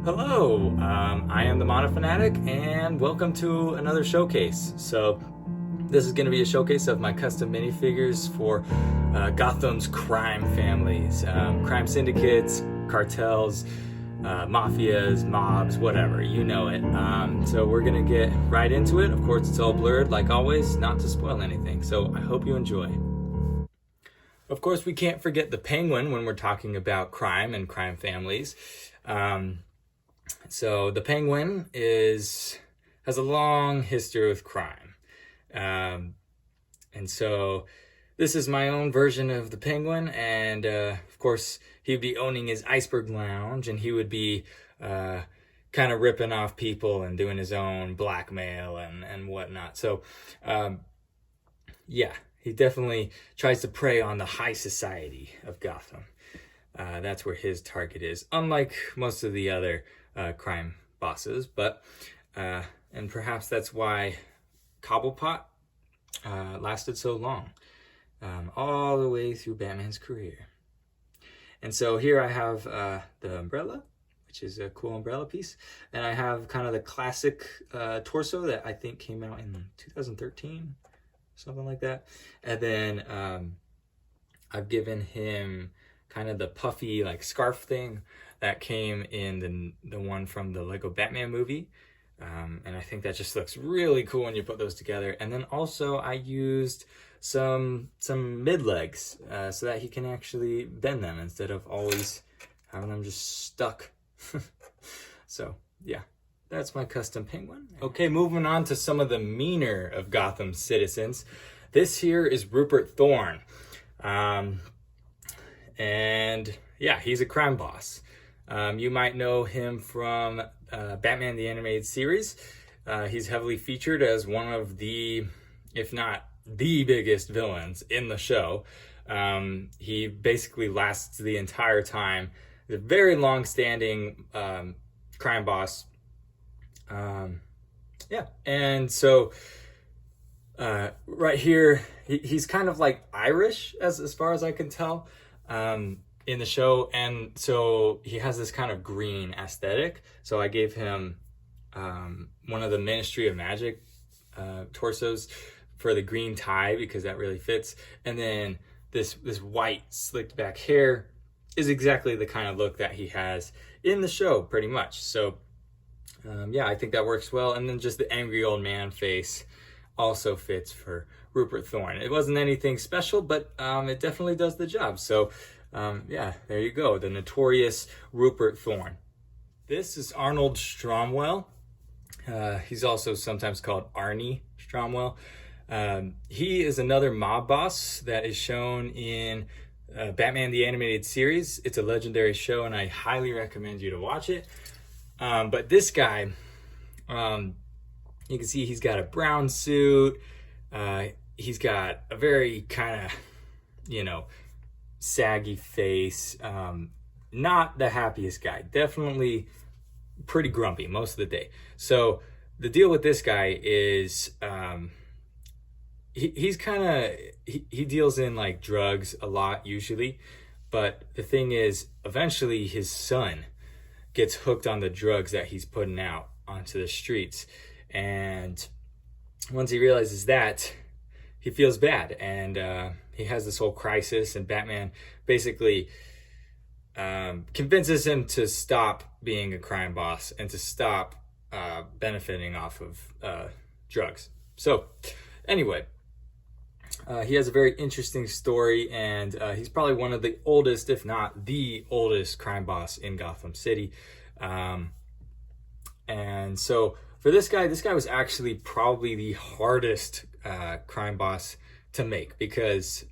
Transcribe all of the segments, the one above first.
Hello, I am the Mono Fanatic, and welcome to another showcase. So, this is going to be a showcase of my custom minifigures for Gotham's crime families, crime syndicates, cartels, mafias, mobs, whatever, you know it. So we're going to get right into it. Of course, it's all blurred, like always, not to spoil anything. So I hope you enjoy. Of course, we can't forget the Penguin when we're talking about crime and crime families. So the Penguin has a long history with crime. And so this is my own version of the Penguin. And of course, he'd be owning his iceberg lounge, and he would be kind of ripping off people and doing his own blackmail and whatnot. So yeah, he definitely tries to prey on the high society of Gotham. That's where his target is, unlike most of the other crime bosses. But and perhaps that's why Cobblepot lasted so long, all the way through Batman's career. And so here I have the umbrella, which is a cool umbrella piece, and I have kind of the classic torso that I think came out in 2013, something like that. And then I've given him kind of the puffy like scarf thing that came in the one from the Lego Batman movie. And I think that just looks really cool when you put those together. And then also I used some mid legs so that he can actually bend them instead of always having them just stuck. So yeah, that's my custom Penguin. Okay, moving on to some of the meaner of Gotham's citizens. This here is Rupert Thorne. And yeah, he's a crime boss. You might know him from Batman the Animated Series. He's heavily featured as one of the, if not the biggest villains in the show. He basically lasts the entire time. He's a very long-standing crime boss. Yeah, and so right here, he's kind of like Irish as far as I can tell. In the show, and so he has this kind of green aesthetic. So I gave him one of the Ministry of Magic torsos for the green tie because that really fits. And then this white slicked back hair is exactly the kind of look that he has in the show, pretty much. So yeah, I think that works well. And then just the angry old man face also fits for Rupert Thorne. It wasn't anything special, but it definitely does the job. So yeah, there you go, the notorious Rupert Thorne. This is Arnold Stromwell. He's also sometimes called Arnie Stromwell. He is another mob boss that is shown in Batman the Animated Series. It's a legendary show, and I highly recommend you to watch it. But this guy, you can see he's got a brown suit. He's got a very kind of, saggy face. Not the happiest guy. Definitely pretty grumpy most of the day. So the deal with this guy is he's kind of, he deals in like drugs a lot usually. But the thing is, eventually his son gets hooked on the drugs that he's putting out onto the streets. And once he realizes that, he feels bad, and he has this whole crisis, and Batman basically convinces him to stop being a crime boss and to stop benefiting off of drugs. So anyway, he has a very interesting story, and he's probably one of the oldest, if not the oldest crime boss in Gotham City. And so for this guy was actually probably the hardest crime boss to make, because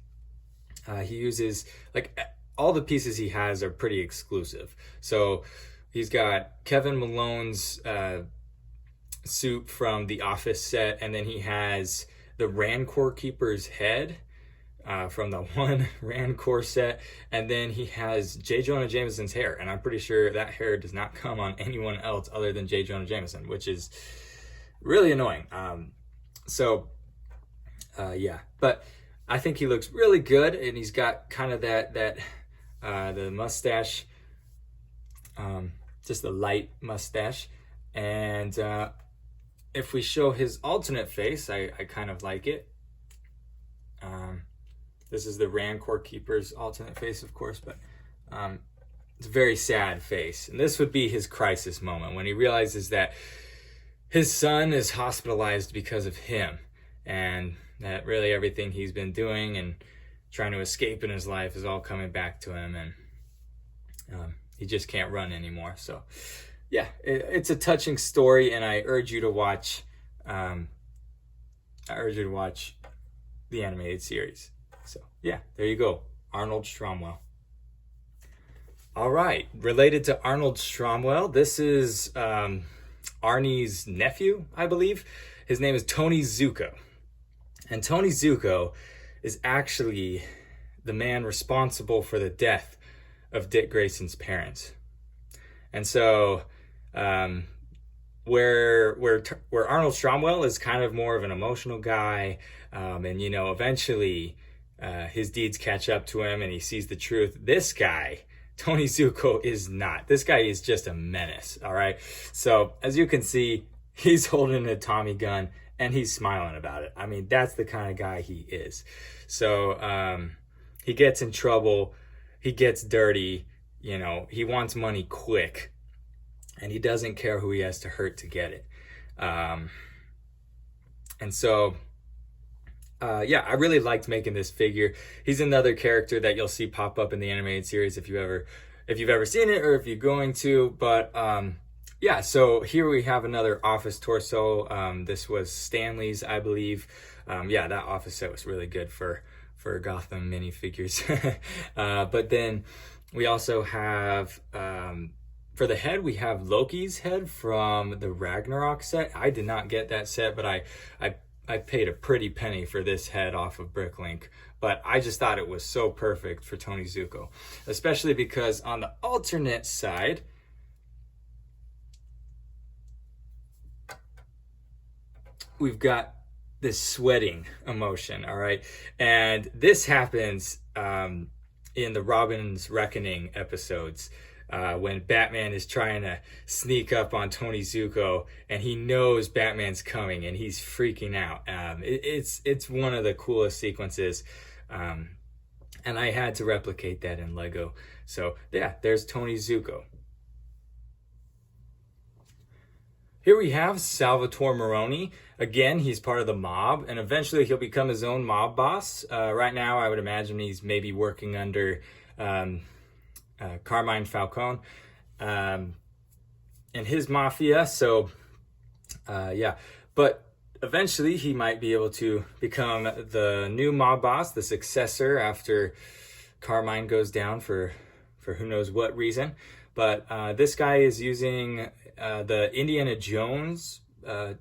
he uses, like, all the pieces he has are pretty exclusive. So he's got Kevin Malone's suit from the Office set, and then he has the Rancor Keeper's head from the one Rancor set, and then he has J. Jonah Jameson's hair, and I'm pretty sure that hair does not come on anyone else other than J. Jonah Jameson, which is really annoying. Yeah, but I think he looks really good, and he's got kind of that the mustache just a light mustache. And if we show his alternate face, I kind of like it. This is the Rancor Keeper's alternate face, of course, but it's a very sad face. And this would be his crisis moment when he realizes that his son is hospitalized because of him, and that really everything he's been doing and trying to escape in his life is all coming back to him, and he just can't run anymore. So yeah, it's a touching story, and I urge you to watch the animated series. So yeah, there you go, Arnold Stromwell. All right, related to Arnold Stromwell, this is Arnie's nephew, I believe. His name is Tony Zuko. And Tony Zuko is actually the man responsible for the death of Dick Grayson's parents. And so where Arnold Stromwell is kind of more of an emotional guy, and you know, eventually his deeds catch up to him and he sees the truth. This guy, Tony Zuko, is not. This guy is just a menace, all right? So as you can see, he's holding a Tommy gun and he's smiling about it. I mean, that's the kind of guy he is. So he gets in trouble, he gets dirty, you know, he wants money quick, and he doesn't care who he has to hurt to get it. And so yeah, I really liked making this figure. He's another character that you'll see pop up in the animated series if you've ever seen it or if you're going to. But yeah, so here we have another office torso. This was Stanley's, I believe. Yeah, that office set was really good for Gotham minifigures. But then we also have for the head, we have Loki's head from the Ragnarok set. I did not get that set, but I paid a pretty penny for this head off of Bricklink, but I just thought it was so perfect for Tony Zuko, especially because on the alternate side, we've got this sweating emotion, all right? And this happens in the Robin's Reckoning episodes, when Batman is trying to sneak up on Tony Zuko and he knows Batman's coming and he's freaking out. It's one of the coolest sequences, and I had to replicate that in Lego. So yeah, there's Tony Zuko. Here we have Salvatore Moro. Again, he's part of the mob, and eventually he'll become his own mob boss. Right now, I would imagine he's maybe working under Carmine Falcone and his mafia. So yeah, but eventually he might be able to become the new mob boss, the successor after Carmine goes down for who knows what reason. But this guy is using the Indiana Jones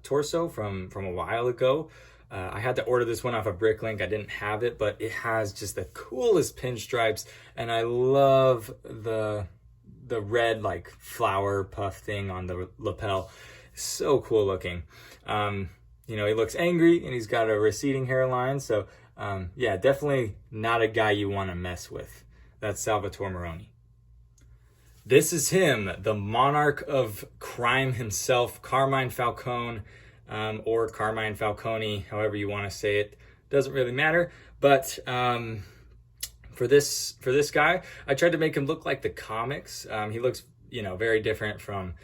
torso from a while ago. I had to order this one off of Bricklink. I didn't have it, but it has just the coolest pinstripes, and I love the red like flower puff thing on the lapel. So cool looking. You know, he looks angry and he's got a receding hairline. So yeah, definitely not a guy you want to mess with. That's Salvatore Moro. This is him, the monarch of crime himself, Carmine Falcone, or Carmine Falcone, however you want to say it. Doesn't really matter. But for this guy, I tried to make him look like the comics. He looks, you know, very different from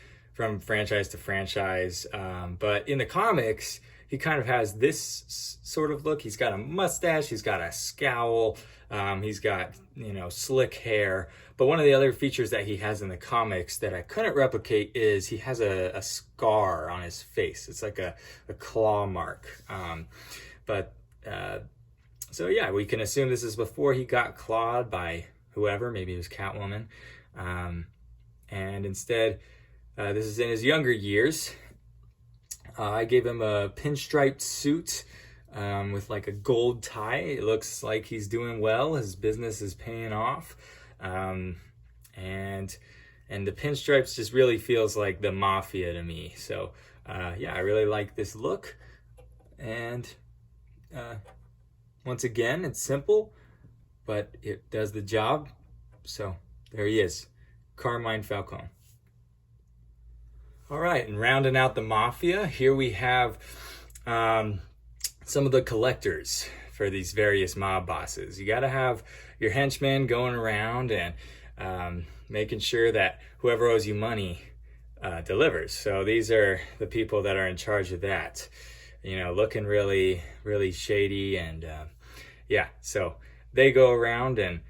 franchise to franchise. But in the comics, he kind of has this sort of look. He's got a mustache. He's got a scowl. He's got, you know, slick hair. But one of the other features that he has in the comics that I couldn't replicate is he has a scar on his face. It's like a claw mark. So yeah, we can assume this is before he got clawed by whoever. Maybe it was Catwoman. And instead, this is in his younger years. I gave him a pinstriped suit with like a gold tie. It looks like he's doing well. His business is paying off. And the pinstripes just really feels like the mafia to me. So yeah, I really like this look. And once again, it's simple, but it does the job. So there he is, Carmine Falcone. All right, and rounding out the Mafia, here we have some of the collectors for these various mob bosses. You got to have your henchmen going around and making sure that whoever owes you money delivers. So these are the people that are in charge of that. You know, looking really, really shady, and yeah, so they go around and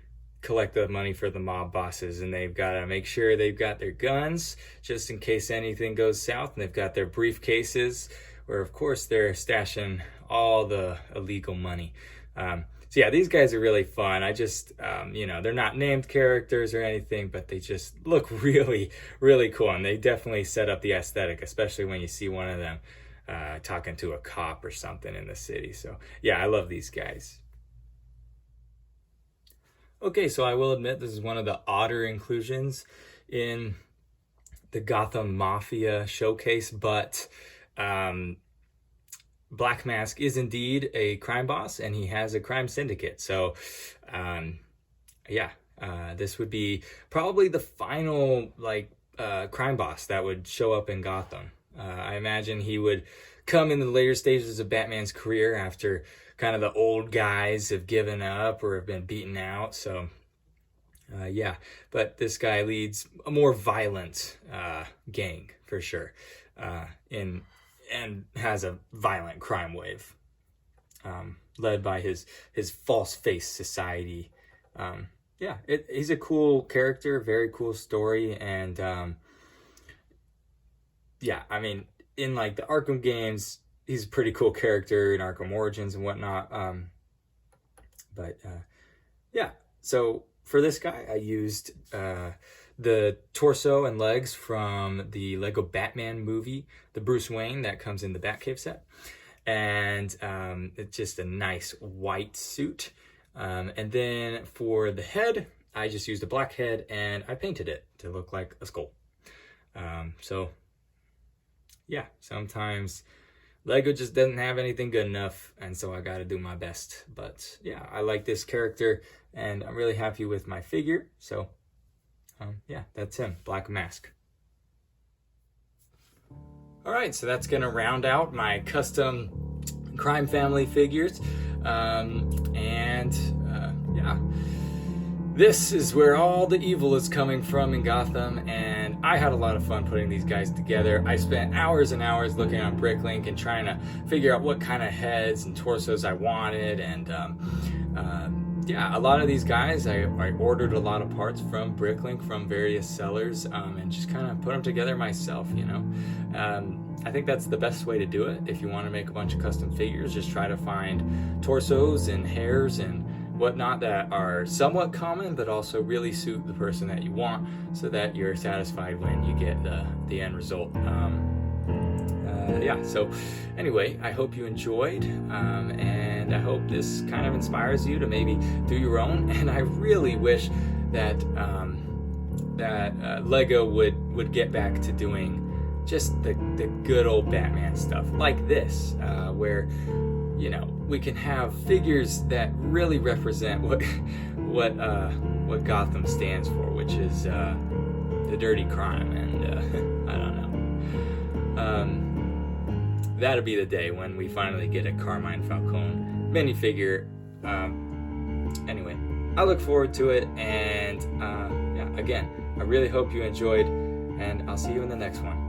collect the money for the mob bosses, and they've got to make sure they've got their guns just in case anything goes south, and they've got their briefcases where of course they're stashing all the illegal money. So yeah, these guys are really fun. I just, you know, they're not named characters or anything, but they just look really, really cool, and they definitely set up the aesthetic, especially when you see one of them talking to a cop or something in the city. So yeah, I love these guys. Okay, so I will admit this is one of the odder inclusions in the Gotham Mafia showcase, but Black Mask is indeed a crime boss, and he has a crime syndicate. So yeah, this would be probably the final crime boss that would show up in Gotham. I imagine he would come in the later stages of Batman's career after kind of the old guys have given up or have been beaten out. So yeah, but this guy leads a more violent gang for sure, and has a violent crime wave led by his false face society. Yeah, he's a cool character, very cool story, and yeah, I mean, in like the Arkham games, he's a pretty cool character in Arkham Origins and whatnot. But yeah, so for this guy, I used the torso and legs from the Lego Batman movie, the Bruce Wayne that comes in the Batcave set. And it's just a nice white suit. And then for the head, I just used a black head and I painted it to look like a skull. So yeah, sometimes Lego just doesn't have anything good enough, and so I got to do my best. But yeah, I like this character, and I'm really happy with my figure. So yeah, that's him, Black Mask. All right, so that's gonna round out my custom crime family figures, and yeah, this is where all the evil is coming from in Gotham, and I had a lot of fun putting these guys together. I spent hours and hours looking on Bricklink and trying to figure out what kind of heads and torsos I wanted, and yeah, a lot of these guys, I ordered a lot of parts from Bricklink from various sellers, and just kind of put them together myself, you know. I think that's the best way to do it. If you want to make a bunch of custom figures, just try to find torsos and hairs and whatnot that are somewhat common, but also really suit the person that you want, so that you're satisfied when you get the end result. Yeah, so anyway, I hope you enjoyed, and I hope this kind of inspires you to maybe do your own. And I really wish that Lego would get back to doing just the good old Batman stuff like this, where, you know, we can have figures that really represent what Gotham stands for, which is the dirty crime, and I don't know. That'll be the day when we finally get a Carmine Falcone minifigure. Anyway, I look forward to it, and yeah, again, I really hope you enjoyed, and I'll see you in the next one.